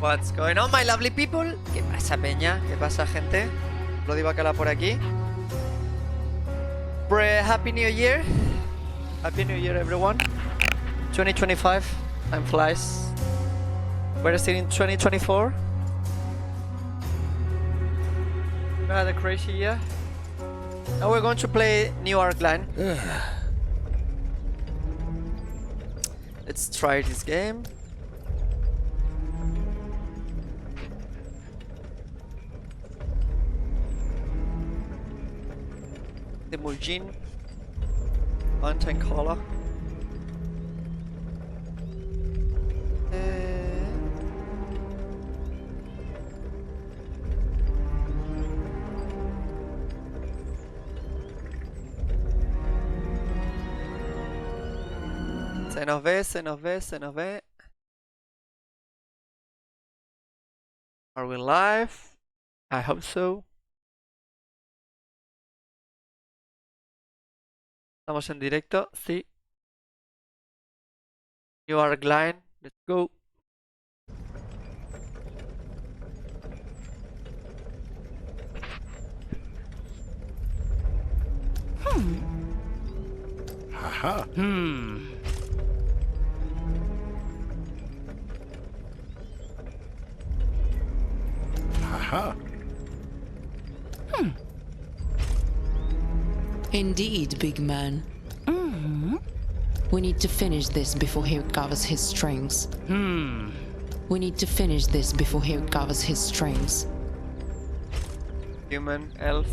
What's going on, my lovely people? ¿Qué pasa, peña? ¿Qué pasa, gente? Bloody Bacala por aquí. Happy New Year. Happy New Year, everyone. 2025. Time flies. We're still in 2024. We had a crazy year. Now we're going to play New Arc Line. Let's try this game. The Mujin Mountain Color. Se nos ve. Are we live? I hope so. Estamos en directo, sí. New Arc Line, let's go. Haha. Haha. Indeed, big man. We need to finish this before he recovers his strings. We need to finish this before he recovers his strings. Human, elf.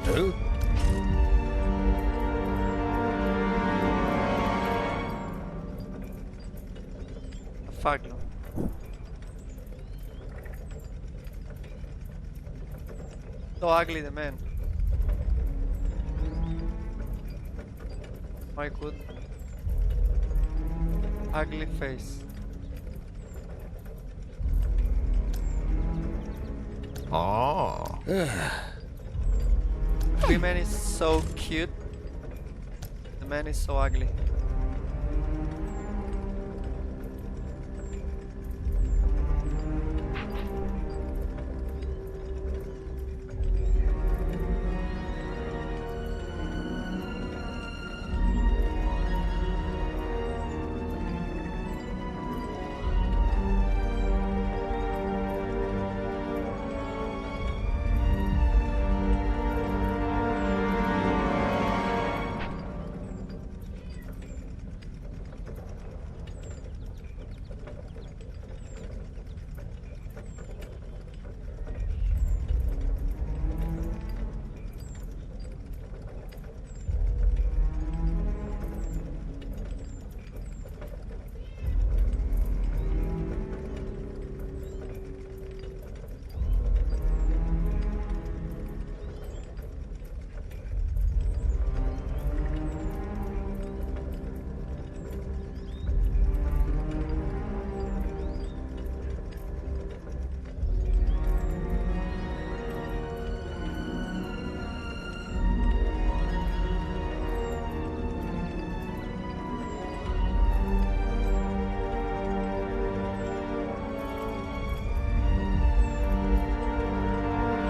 Oh. Fuck no. So ugly, the man. My good. Ugly face. Oh. The man is so cute. The man is so ugly.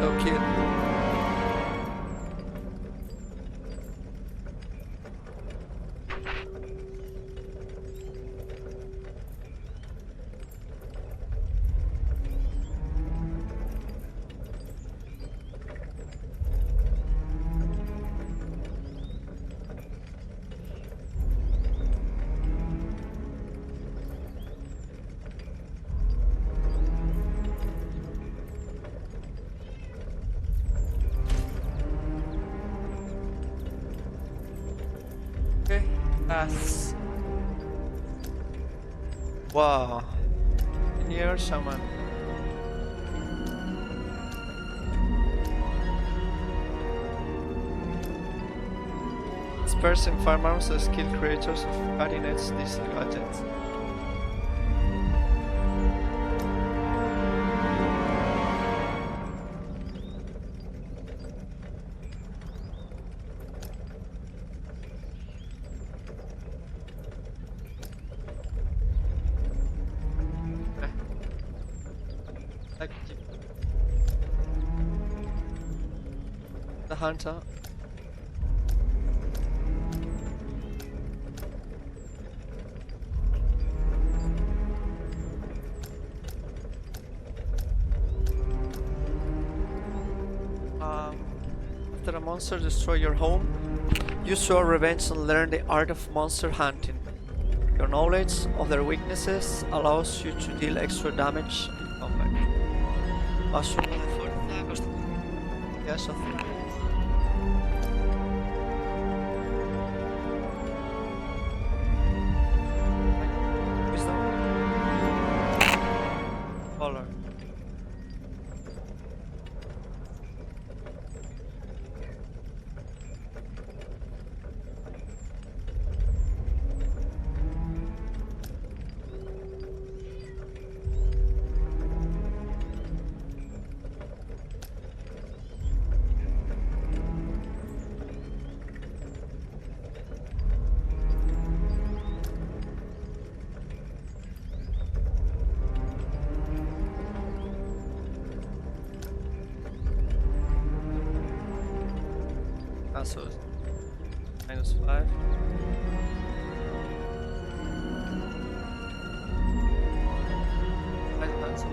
So cute. Okay, pass. Wow. Here, shaman. Experts in firearms are skilled creators of cutting-edge diesel gadgets. The hunter. After a monster destroys your home, you sow revenge and learn the art of monster hunting. Your knowledge of their weaknesses allows you to deal extra damage in combat. Más uno de fuerza, constitución social. Wisdom. Color. So -5. Nice.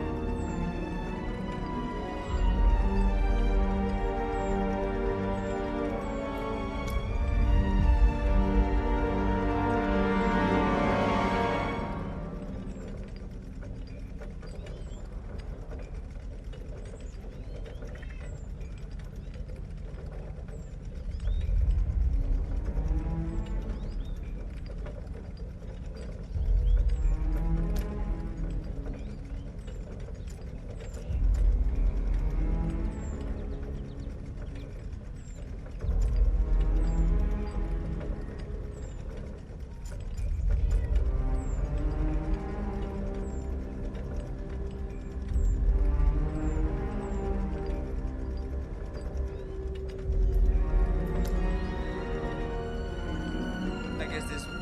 I guess this one.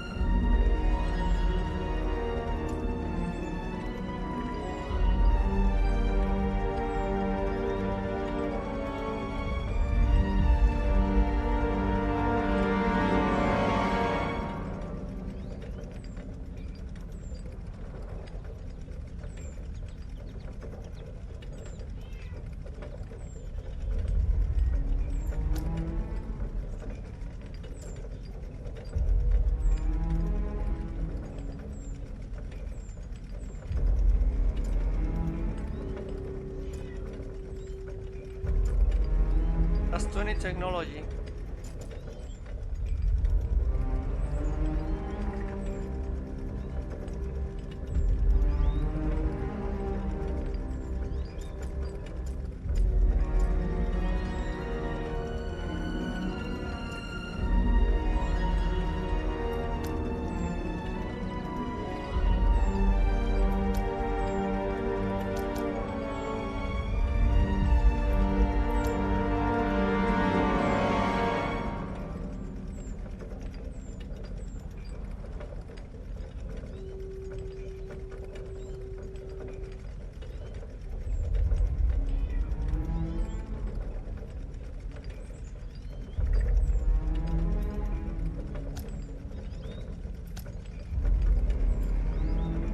That's 20 technology.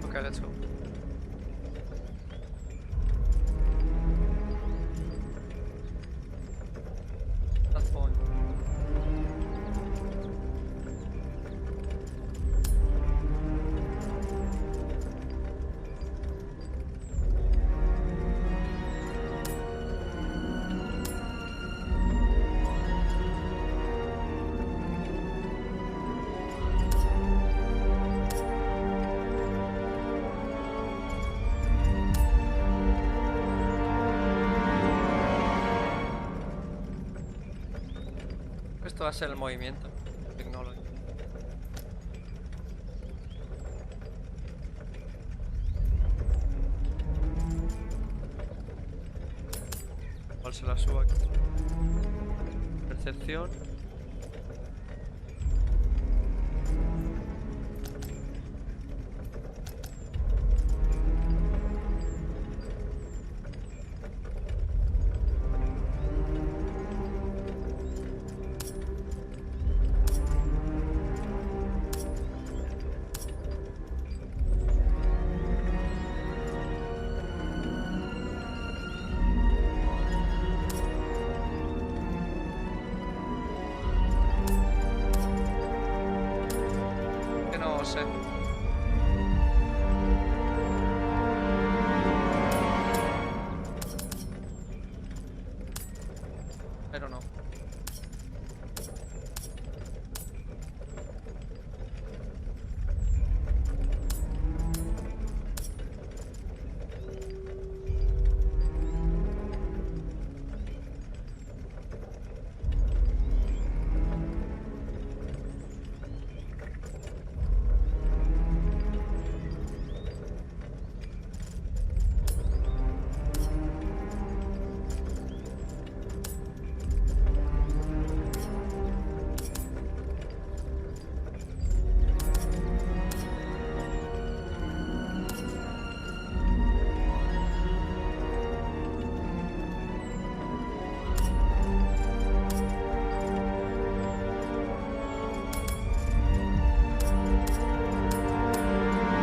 Okay, let's go. That's fine. Esto va a ser el movimiento. Technology. ¿Cuál se la subo aquí? Percepción. sé. I don't know.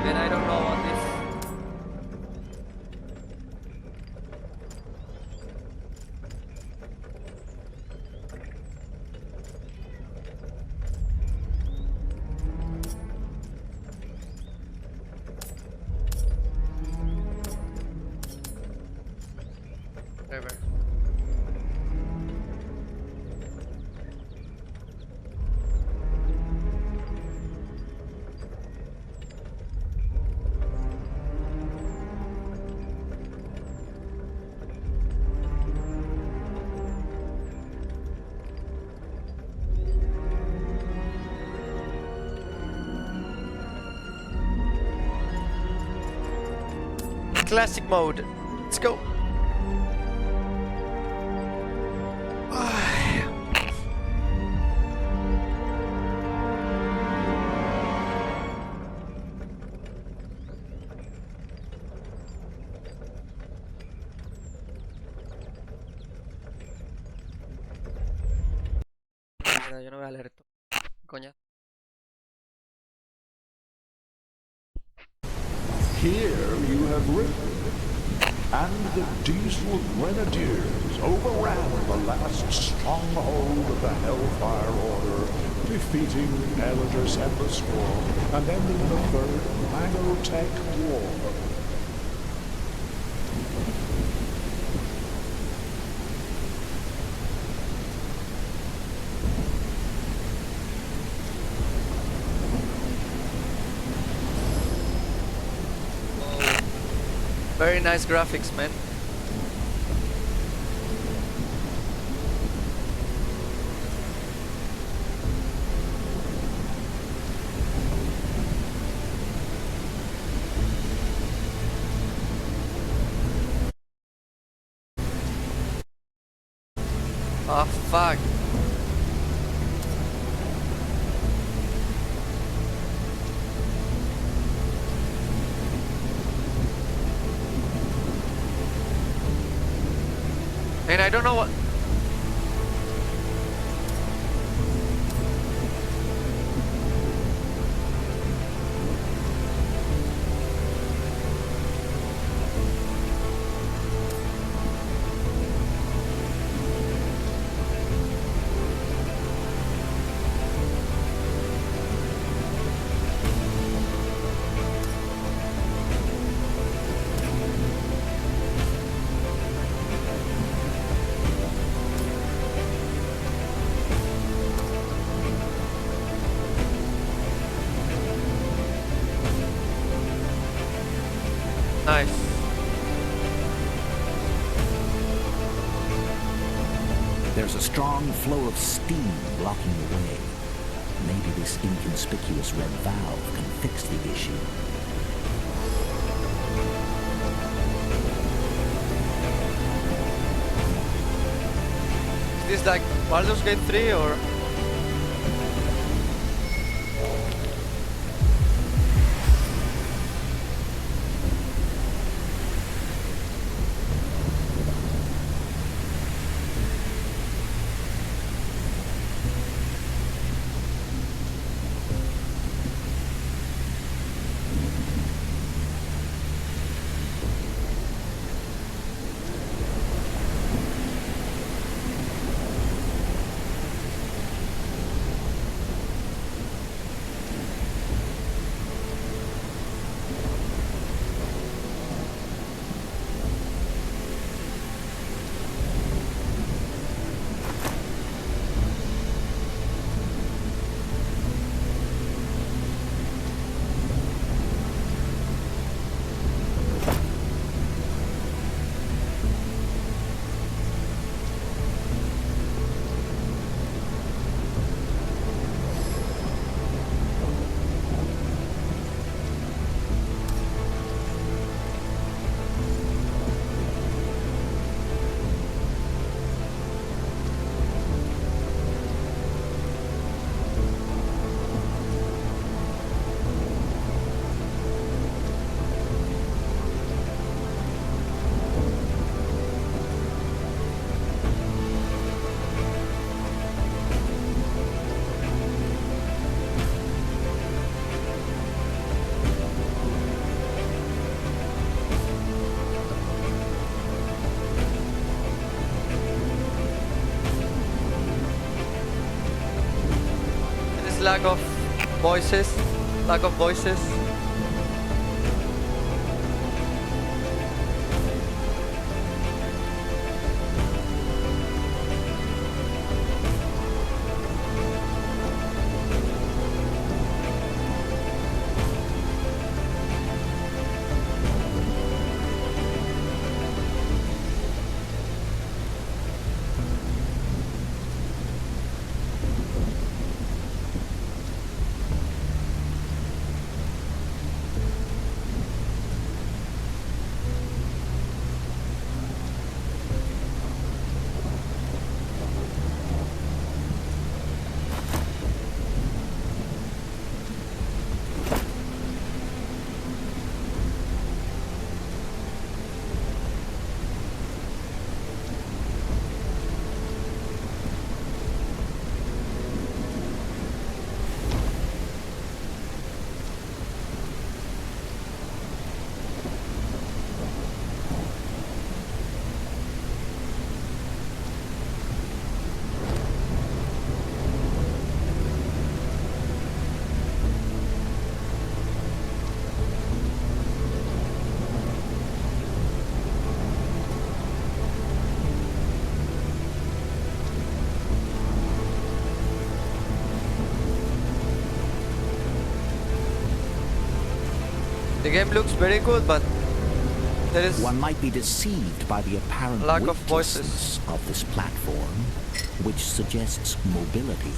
And I don't know what this. Whatever. Classic mode. Let's go. Mierda, yo no voy a leer esto. Coña. Here you have written, and the diesel grenadiers overran the last stronghold of the Hellfire Order, defeating Eldris and the Swarm and ending the Third Nanotech War. Very nice graphics, man. Oh fuck. And I don't know what. Nice. There's a strong flow of steam blocking the way. Maybe this inconspicuous red valve can fix the issue. Is this like Baldur's Gate 3 or? lack of voices. Lack of voices. The game looks very good, but there is One might be deceived by the apparent lack of weightlessness voices. of this platform, which suggests mobility.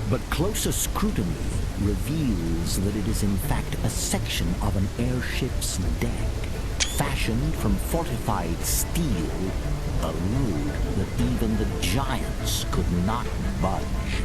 But closer scrutiny reveals that it is in fact a section of an airship's deck, fashioned from fortified steel, a load that even the giants could not budge.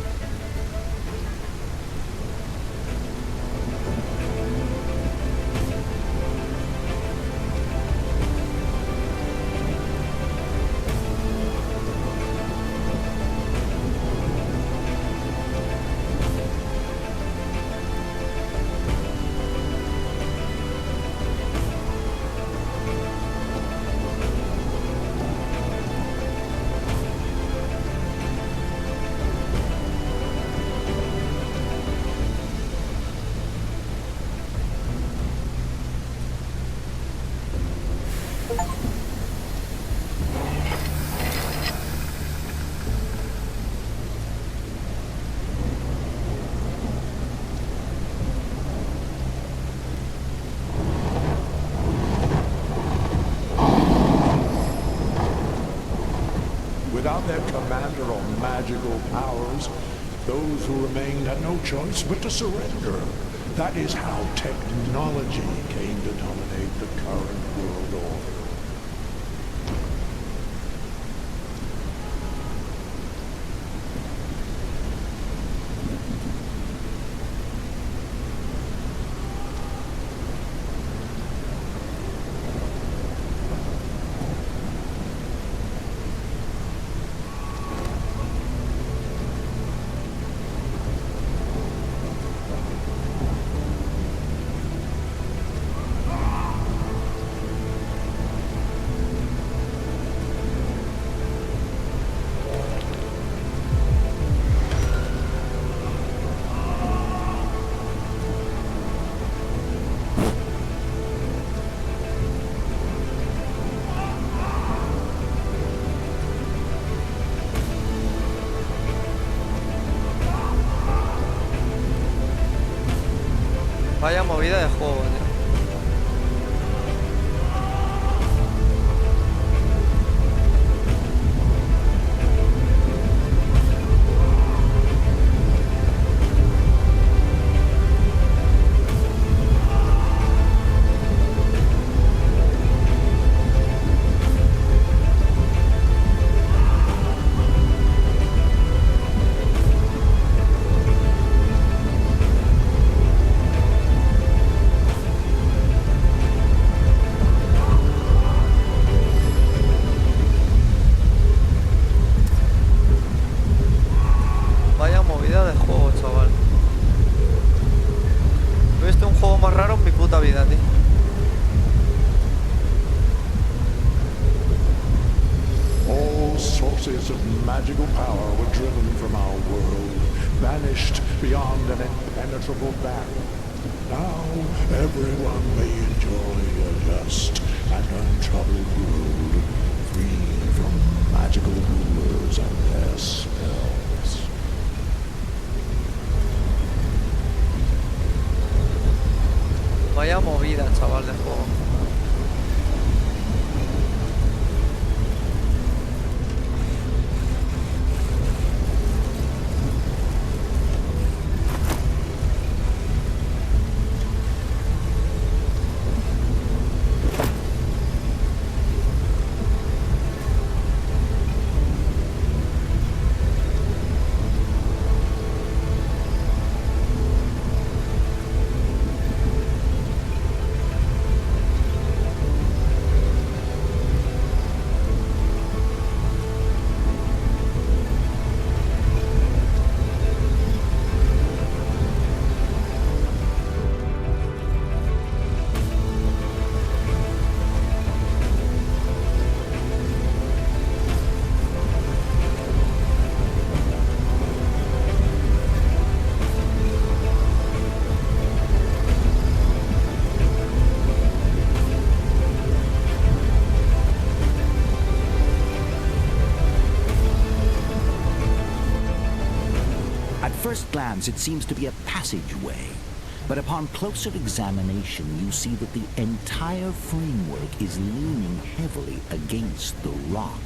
Without their commander or magical powers, those who remained had no choice but to surrender. That is how technology came to dominate the current world order. Vaya movida de juego, tío. forces of magical power were driven from our world, banished beyond an impenetrable barrier. Now everyone may enjoy a just and untroubled world, free from magical rulers and their spells. Vaya movida, chaval, de juego. At first glance, it seems to be a passageway, but upon closer examination, you see that the entire framework is leaning heavily against the rock.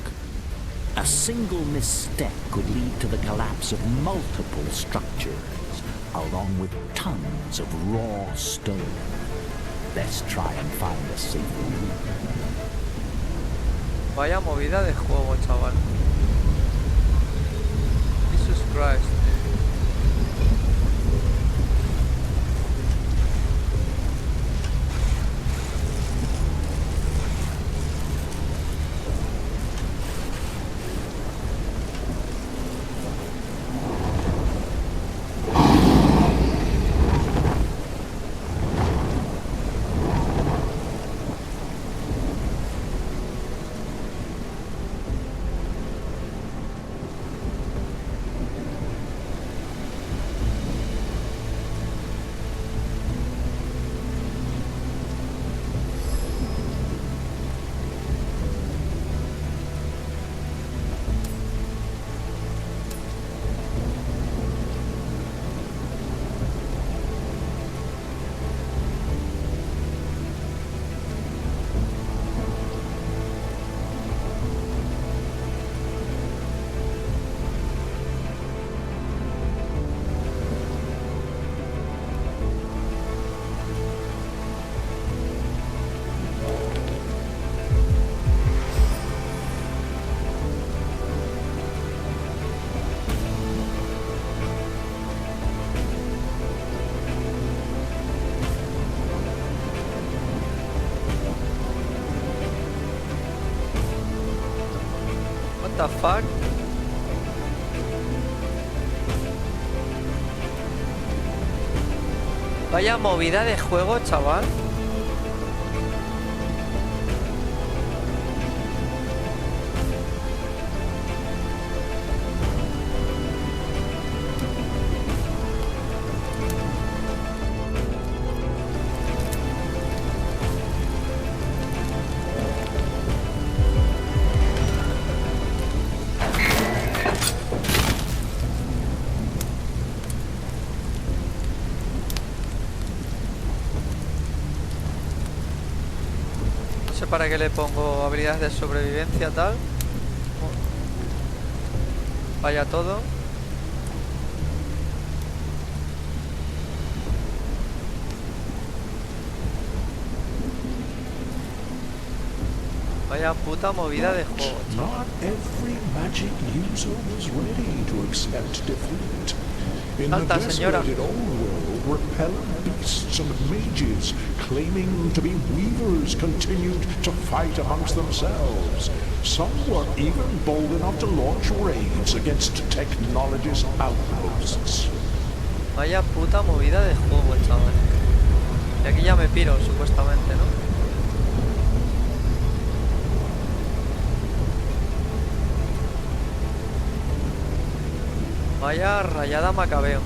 A single misstep could lead to the collapse of multiple structures, along with tons of raw stone. Let's try and find a safer route. Vaya movida de juego, chaval. Jesus Christ. What the fuck? Vaya movida de juego, chaval. No sé para qué le pongo habilidades de sobrevivencia tal. Vaya todo. Vaya puta movida de juego. Not every magic user was ready to accept defeat. In the Alta, señora. desolated old world, repellent beasts and mages claiming to be weavers continued to fight amongst themselves. Some were even bold enough to launch raids against technology's outposts. Vaya puta movida de juego, chaval. Y aquí ya me piro, supuestamente, ¿no? Vaya rayada macabeo.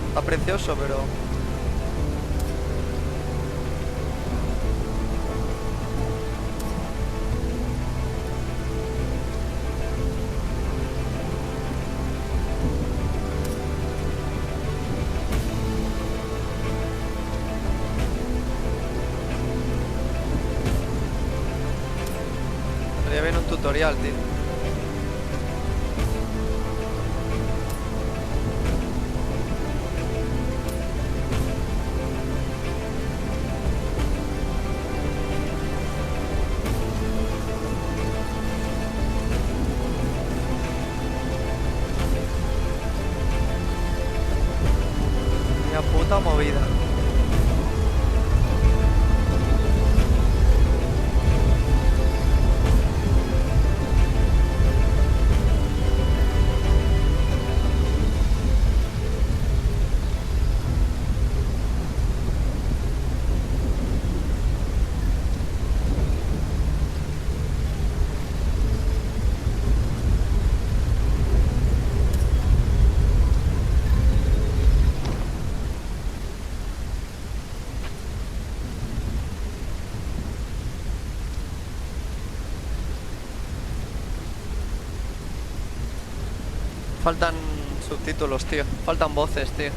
Está precioso, pero... Ya viene un tutorial, tío. Vaya puta movida. Faltan subtítulos, tío. Faltan voces, tío.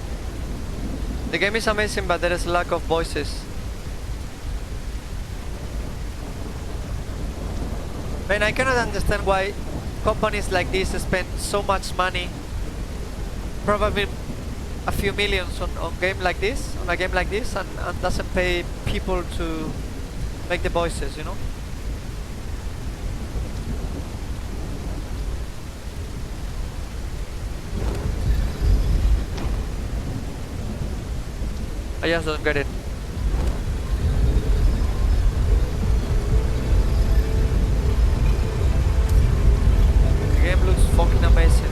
The game is amazing, but there is lack of voices. Man, I cannot understand why companies like this spend so much money, probably a few millions on a game like this, and doesn't pay people to make the voices, you know? I just don't get it. The game looks fucking amazing.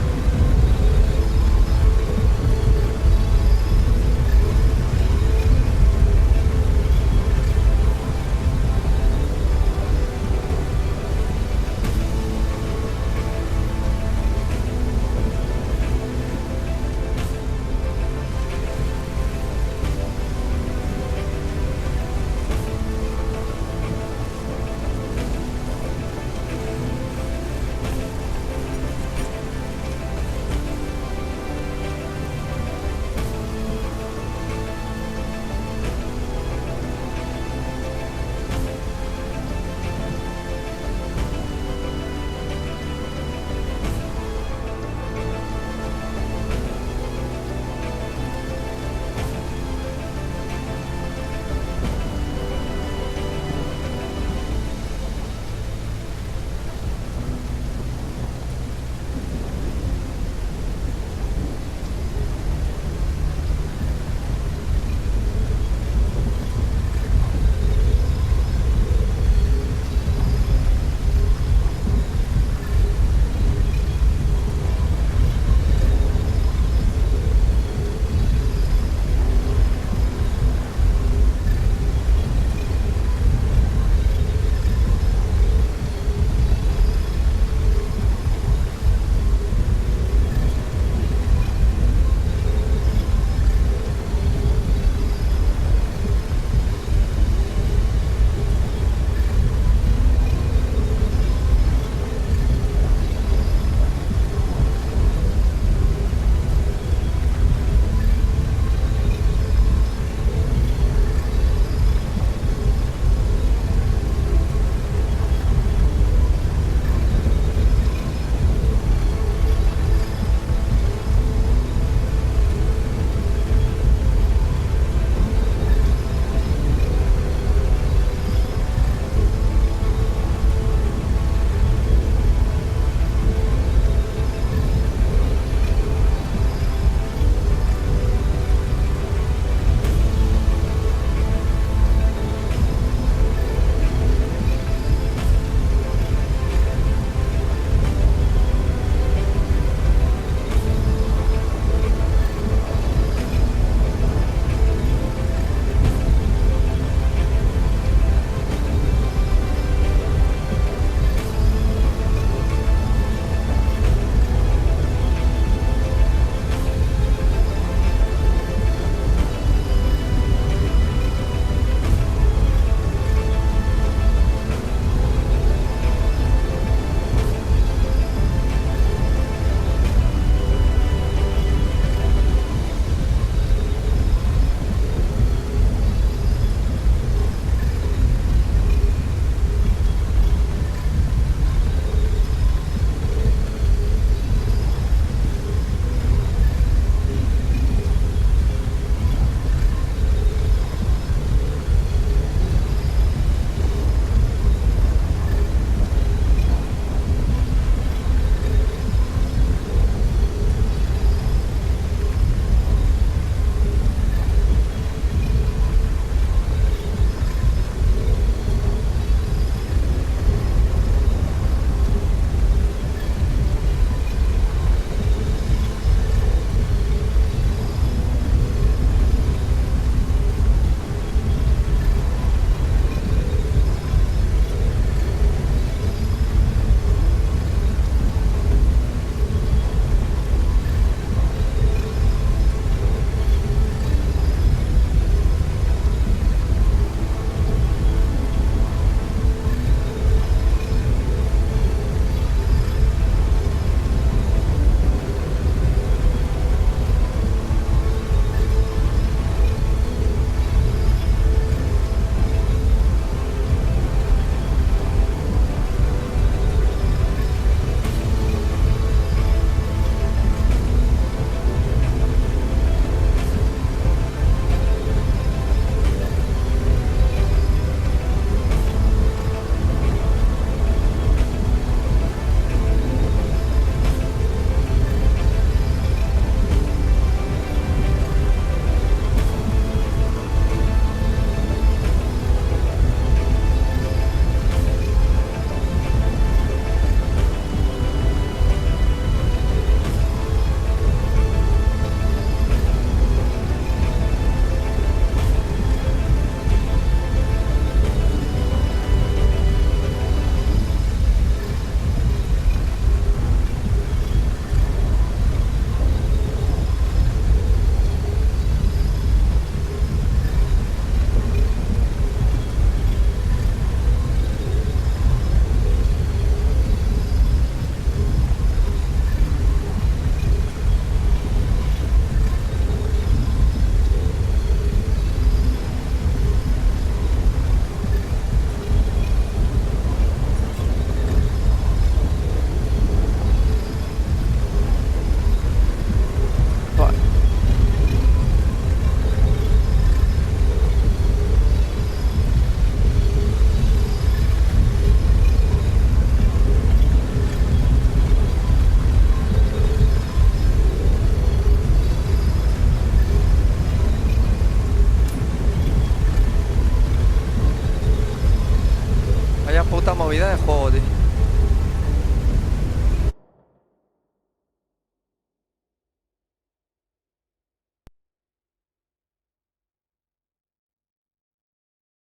puta movida de juego, tío.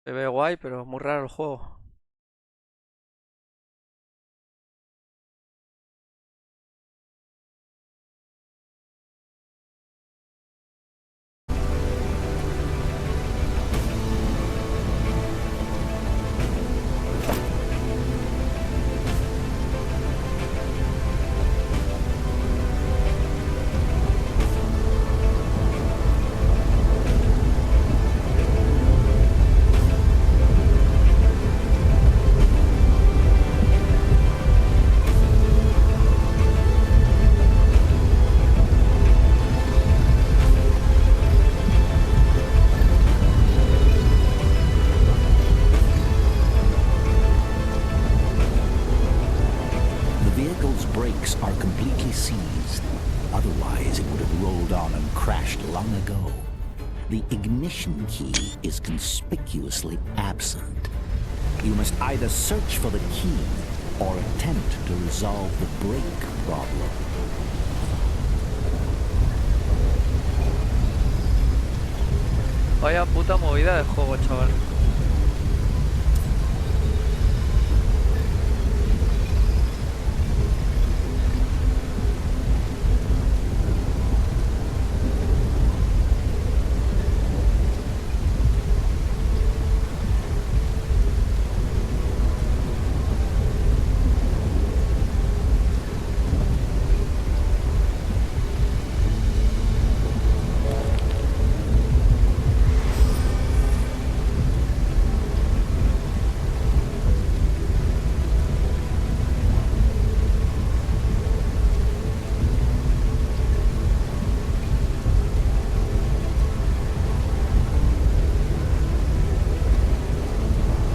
Se ve guay, pero muy raro el juego. The vehicle's brakes are completely seized. Otherwise, it would have rolled on and crashed long ago. The ignition key is conspicuously absent. You must either search for the key or attempt to resolve the brake problem. Vaya puta movida de juego, chaval.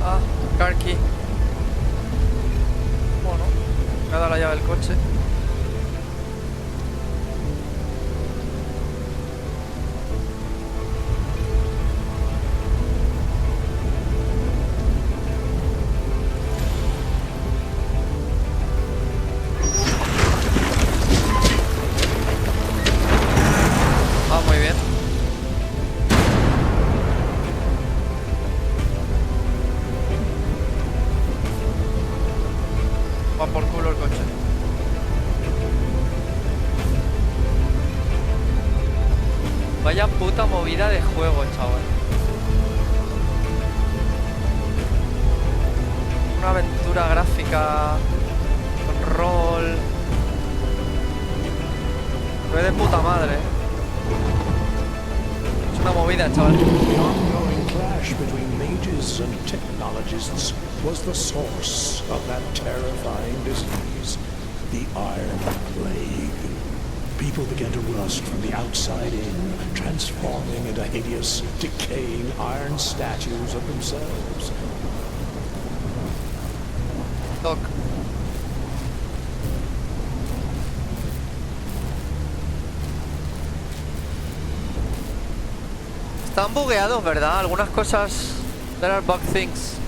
Ah, car key. Bueno, me ha dado la llave del coche. Ah, muy bien. Va por culo el coche. Vaya puta movida de juego, chaval. Una aventura gráfica con rol. Se ve de puta madre, ¿eh? Es una movida, chaval. The ongoing clash between mages and technologists was the source of that terrifying disease, the Iron Plague. People began to rust from the outside in, transforming into hideous, decaying iron statues of themselves. Toc. Están bugueados, ¿verdad? Algunas cosas. There are bug things.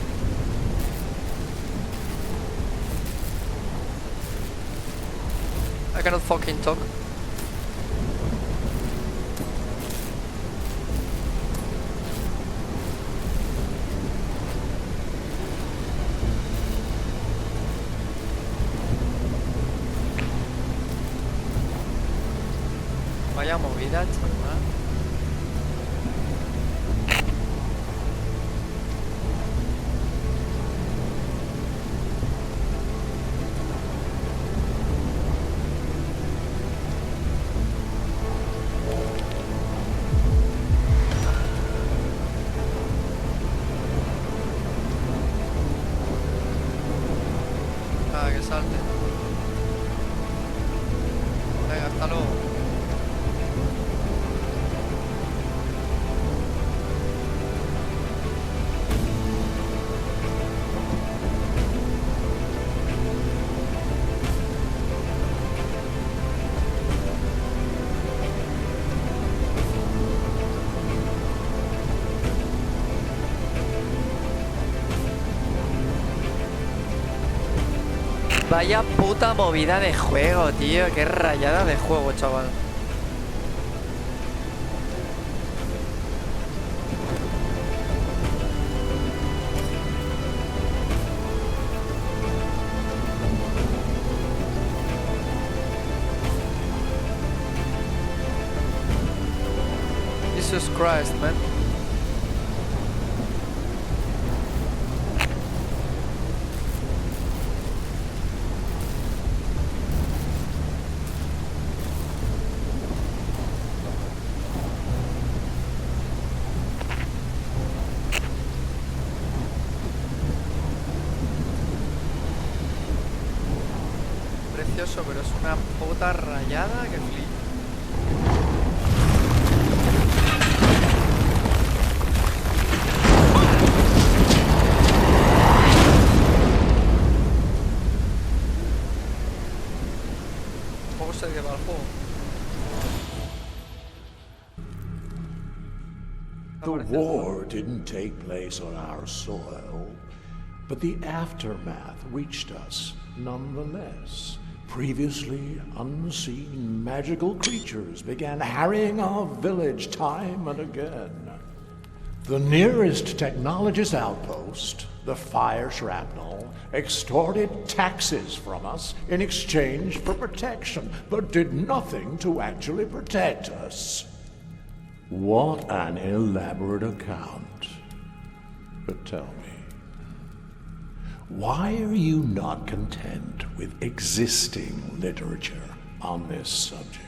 I cannot fucking talk. Vaya movida, chaval. Ah, que salte. Venga, hasta luego. Vaya puta movida de juego, tío. Qué rayada de juego, chaval. Jesus Christ, man. Precioso, pero es una puta rayada que flipa. ¿Cómo se lleva el juego? The war didn't take place on our soil, but the aftermath reached us nonetheless. Previously unseen magical creatures began harrying our village time and again. The nearest technologist outpost, the fire shrapnel, extorted taxes from us in exchange for protection, but did nothing to actually protect us. What an elaborate account. But tell me, why are you not content with existing literature on this subject?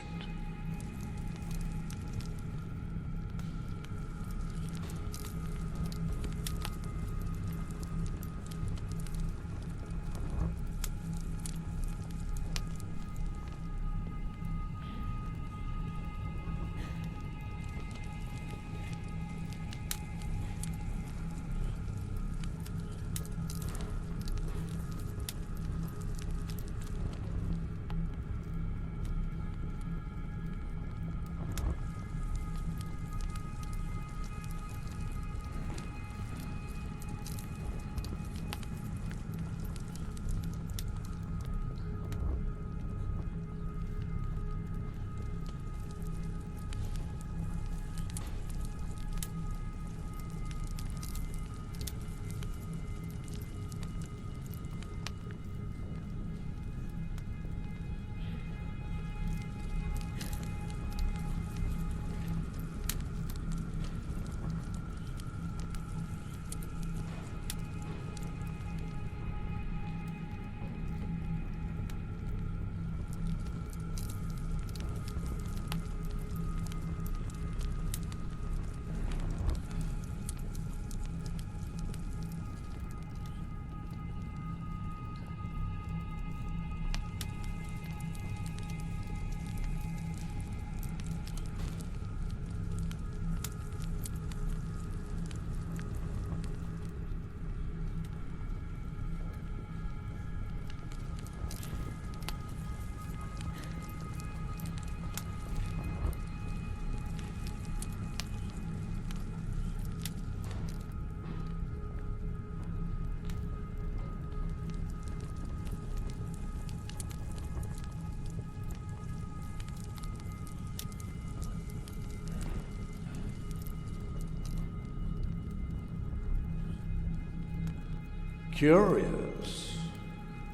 Curious.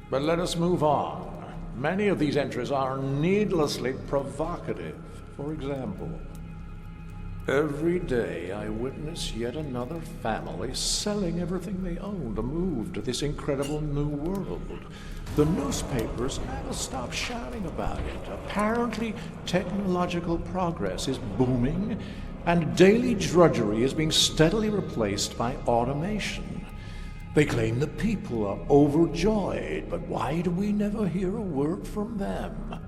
But let us move on. Many of these entries are needlessly provocative. For example, every day I witness yet another family selling everything they own to move to this incredible new world. The newspapers never stop shouting about it. Apparently, technological progress is booming, and daily drudgery is being steadily replaced by automation. They claim the people are overjoyed, but why do we never hear a word from them?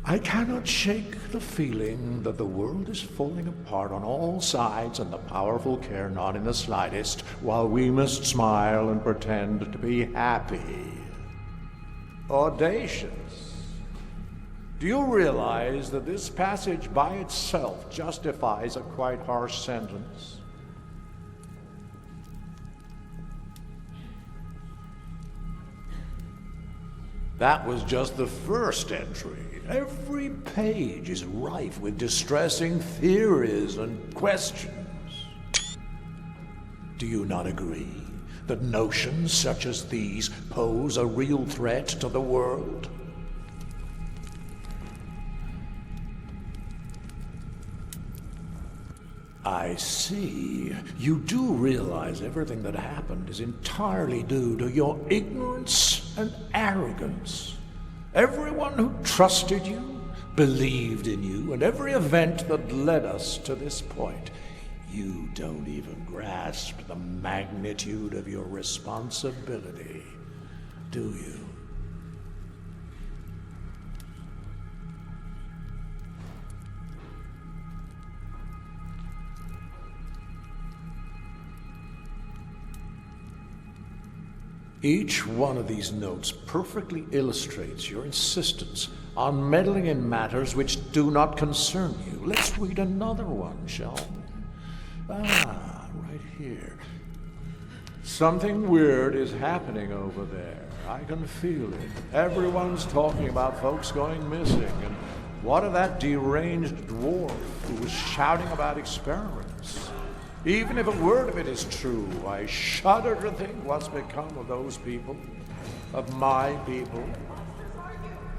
I cannot shake the feeling that the world is falling apart on all sides and the powerful care not in the slightest, while we must smile and pretend to be happy. Audacious. Do you realize that this passage by itself justifies a quite harsh sentence? That was just the first entry. Every page is rife with distressing theories and questions. Do you not agree that notions such as these pose a real threat to the world? I see. You do realize everything that happened is entirely due to your ignorance and arrogance. Everyone who trusted you, believed in you, and every event that led us to this point. You don't even grasp the magnitude of your responsibility, do you? Each one of these notes perfectly illustrates your insistence on meddling in matters which do not concern you. Let's read another one, shall we? Right here. Something weird is happening over there. I can feel it. Everyone's talking about folks going missing, and what of that deranged dwarf who was shouting about experiments? Even if a word of it is true, I shudder to think what's become of those people, of my people,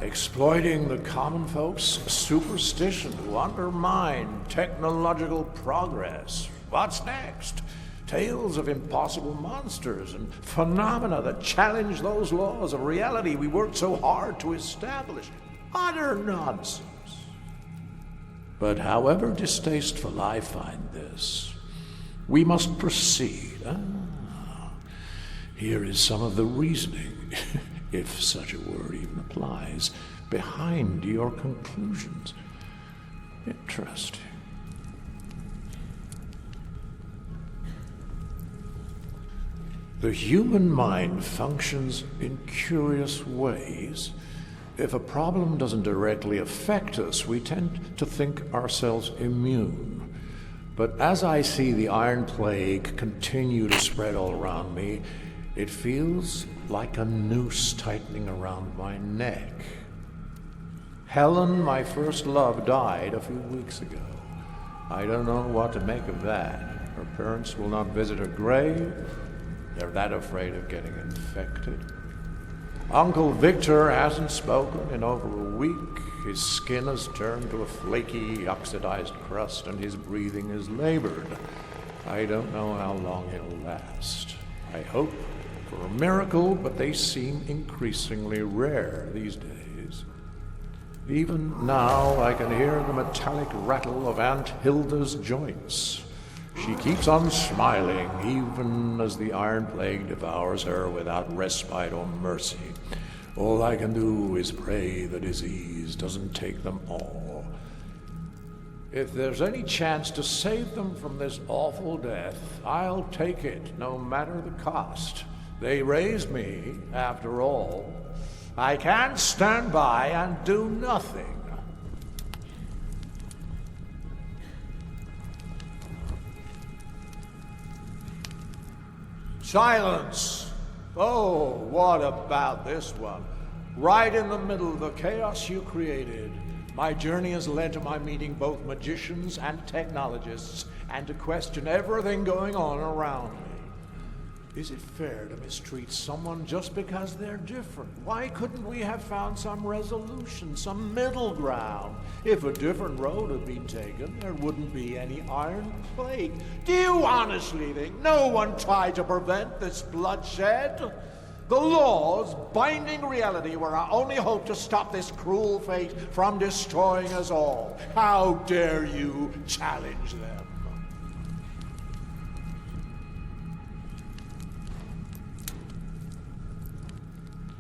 exploiting the common folks' superstition to undermine technological progress. What's next? Tales of impossible monsters and phenomena that challenge those laws of reality we worked so hard to establish. Utter nonsense. But however distasteful I find this, we must proceed. Here is some of the reasoning, if such a word even applies, behind your conclusions. Interesting. The human mind functions in curious ways. If a problem doesn't directly affect us, we tend to think ourselves immune. But as I see the Iron Plague continue to spread all around me, it feels like a noose tightening around my neck. Helen, my first love, died a few weeks ago. I don't know what to make of that. Her parents will not visit her grave. They're that afraid of getting infected. Uncle Victor hasn't spoken in over a week. His skin has turned to a flaky, oxidized crust, and his breathing is labored. I don't know how long he'll last. I hope for a miracle, but they seem increasingly rare these days. Even now, I can hear the metallic rattle of Aunt Hilda's joints. She keeps on smiling, even as the Iron Plague devours her without respite or mercy. All I can do is pray the disease doesn't take them all. If there's any chance to save them from this awful death, I'll take it, no matter the cost. They raised me, after all. I can't stand by and do nothing. Silence! Oh, what about this one? Right in the middle of the chaos you created. My journey has led to my meeting both magicians and technologists, and to question everything going on around me. Is it fair to mistreat someone just because they're different? Why couldn't we have found some resolution, some middle ground? If a different road had been taken, there wouldn't be any Iron Plague. Do you honestly think no one tried to prevent this bloodshed? The laws binding reality were our only hope to stop this cruel fate from destroying us all. How dare you challenge them?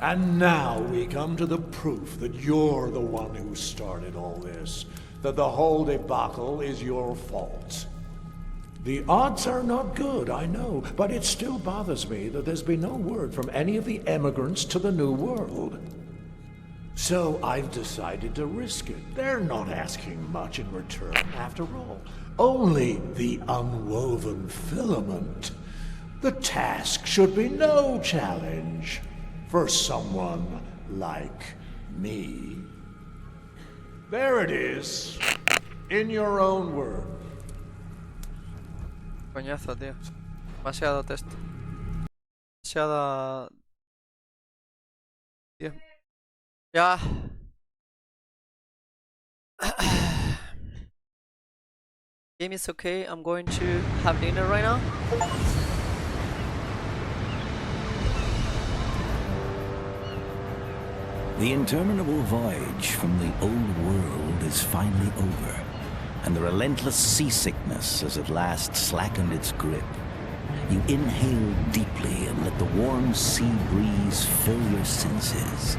And now we come to the proof that you're the one who started all this, that the whole debacle is your fault. The odds are not good, I know, but it still bothers me that there's been no word from any of the emigrants to the New World. So I've decided to risk it. They're not asking much in return, after all. Only the unwoven filament. The task should be no challenge for someone like me. There it is, in your own words. Coñazo, tío. Demasiado texto. Demasiada... Tío. Ya. Game is okay. I'm going to have dinner right now. The interminable voyage from the old world is finally over, and the relentless seasickness has at last slackened its grip. You inhale deeply and let the warm sea breeze fill your senses.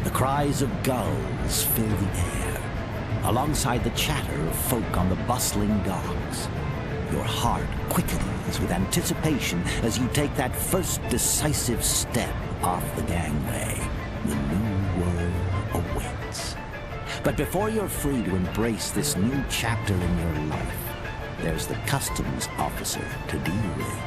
The cries of gulls fill the air, alongside the chatter of folk on the bustling docks. Your heart quickens with anticipation as you take that first decisive step off the gangway. The new world awaits. But before you're free to embrace this new chapter in your life, there's the customs officer to deal with.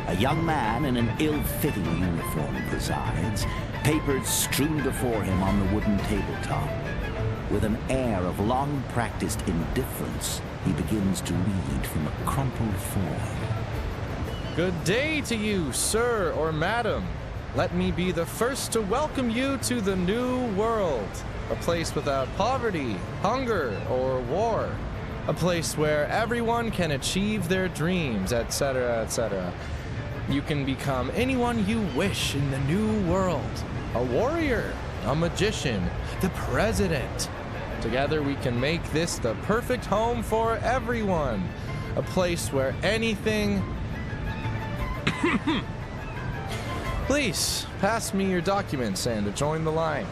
A young man in an ill-fitting uniform presides, papers strewn before him on the wooden tabletop. With an air of long-practiced indifference, he begins to read from a crumpled form. Good day to you, sir or madam. Let me be the first to welcome you to the new world. A place without poverty, hunger, or war. A place where everyone can achieve their dreams, etc., etc. You can become anyone you wish in the new world. A warrior, a magician, the president. Together we can make this the perfect home for everyone. A place where anything... Please, pass me your documents and join the line.